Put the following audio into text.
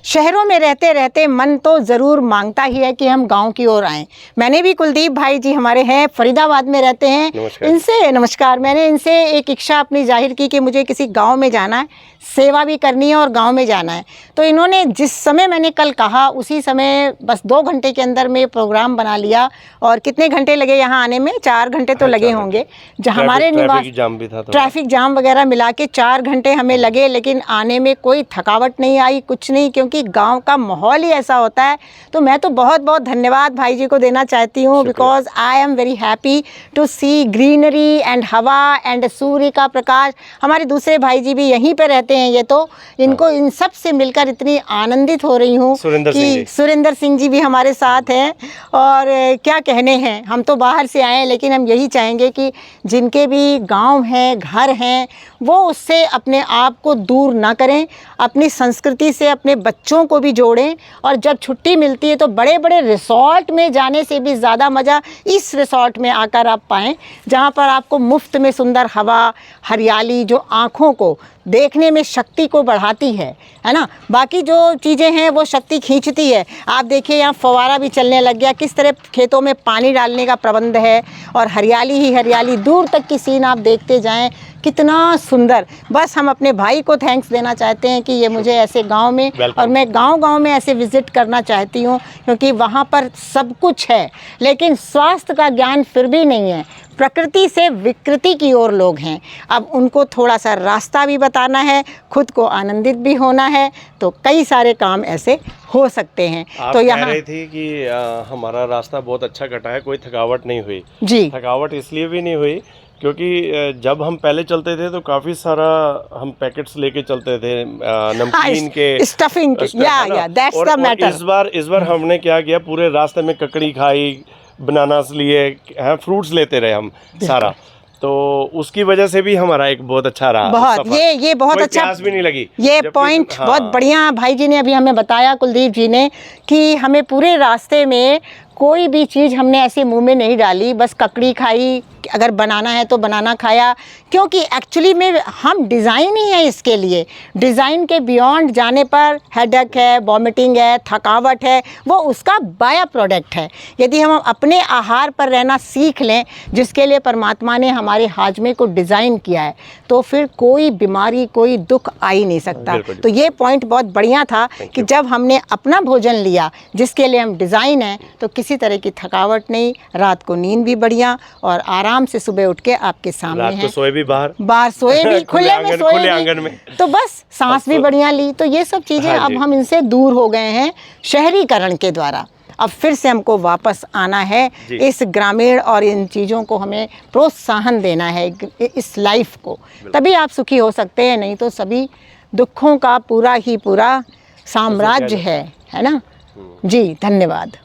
शहरों में रहते रहते मन तो ज़रूर मांगता ही है कि हम गांव की ओर आएँ। मैंने भी, कुलदीप भाई जी हमारे हैं, फरीदाबाद में रहते हैं, इनसे नमस्कार, मैंने इनसे एक इच्छा अपनी जाहिर की कि मुझे किसी गांव में जाना है, सेवा भी करनी है और गांव में जाना है। तो इन्होंने जिस समय मैंने कल कहा उसी समय बस 2 घंटे के अंदर में प्रोग्राम बना लिया। और कितने घंटे लगे यहाँ आने में? 4 घंटे तो लगे होंगे। जहाँ हमारे निवास ट्रैफिक जाम वगैरह मिला के 4 घंटे हमें लगे, लेकिन आने में कोई थकावट नहीं आई, कुछ नहीं, क्योंकि गांव का माहौल ही ऐसा होता है। तो मैं तो बहुत बहुत धन्यवाद भाई जी को देना चाहती हूँ, because I am very happy to see greenery and हवा एंड सूर्य का प्रकाश। हमारे दूसरे भाई जी भी यहीं पे रहते हैं, ये तो इनको इन सब से मिलकर इतनी आनंदित हो रही हूँ कि सुरेंद्र सिंह जी भी हमारे साथ हैं। और क्या कहने हैं, हम तो बाहर से आए हैं, लेकिन हम यही चाहेंगे कि जिनके भी गांव हैं, घर हैं, वो उससे अपने आप को दूर ना करें, अपनी संस्कृति से अपने बच्चों को भी जोड़ें। और जब छुट्टी मिलती है तो बड़े बड़े रिसोर्ट में जाने से भी ज़्यादा मज़ा इस रिसोर्ट में आकर आप पाएँ, जहाँ पर आपको मुफ्त में सुंदर हवा, हरियाली जो आँखों को देखने में शक्ति को बढ़ाती है ना। बाकी जो चीज़ें हैं वो शक्ति खींचती है। आप देखिए यहाँ फव्वारा भी चलने लग गया, किस तरह खेतों में पानी डालने का प्रबंध है, और हरियाली ही हरियाली, दूर तक की सीन आप देखते जाएं, कितना सुंदर। बस हम अपने भाई को थैंक्स देना चाहते हैं कि ये मुझे ऐसे गांव में, और मैं गांव-गांव में ऐसे विज़िट करना चाहती हूं, क्योंकि वहां पर सब कुछ है, लेकिन स्वास्थ्य का ज्ञान फिर भी नहीं है। प्रकृति से विकृति की ओर लोग हैं। अब उनको थोड़ा सा रास्ता भी बताना है, खुद को आनंदित भी होना है, तो कई सारे काम ऐसे हो सकते हैं। आप तो कह यहाँ रही थी कि हमारा रास्ता बहुत अच्छा कटा है, कोई थकावट नहीं हुई जी। थकावट इसलिए भी नहीं हुई क्योंकि जब हम पहले चलते थे तो काफ़ी सारा हम पैकेट्स लेके चलते थे, नमकीन के, स्टफिंग, या दैट्स द मैटर। इस बार हमने क्या किया, पूरे रास्ते में ककड़ी खाई, बनानास लिए हैं, फ्रूट्स लेते रहे हम सारा, तो उसकी वजह से भी हमारा एक बहुत अच्छा रहा। बहुत ये बहुत कोई अच्छा, प्यास भी नहीं लगी। ये पॉइंट बहुत बढ़िया भाई जी ने अभी हमें बताया, कुलदीप जी ने, कि हमें पूरे रास्ते में कोई भी चीज़ हमने ऐसे मुंह में नहीं डाली, बस ककड़ी खाई, अगर बनाना है तो बनाना खाया, क्योंकि एक्चुअली में हम डिज़ाइन ही है इसके लिए। डिज़ाइन के बियॉन्ड जाने पर हेडेक है, वॉमिटिंग है, थकावट है, वो उसका बाया प्रोडक्ट है। यदि हम अपने आहार पर रहना सीख लें, जिसके लिए परमात्मा ने हमारे हाजमे को डिज़ाइन किया है, तो फिर कोई बीमारी, कोई दुख आ ही नहीं सकता। तो ये पॉइंट बहुत बढ़िया था कि जब हमने अपना भोजन लिया जिसके लिए हम डिज़ाइन हैं, तो किसी तरह की थकावट नहीं, रात को नींद भी बढ़िया, और आराम से सुबह उठ के आपके सामने है। सोए भी बाहर सोए भी, खुले में सोए खुले आंगन में, तो बस सांस भी बढ़िया ली। तो ये सब चीज़ें अब हम इनसे दूर हो गए हैं शहरीकरण के द्वारा। अब फिर से हमको वापस आना है इस ग्रामीण, और इन चीज़ों को हमें प्रोत्साहन देना है, इस लाइफ को, तभी आप सुखी हो सकते हैं, नहीं तो सभी दुखों का पूरा ही पूरा साम्राज्य है ना। जी धन्यवाद।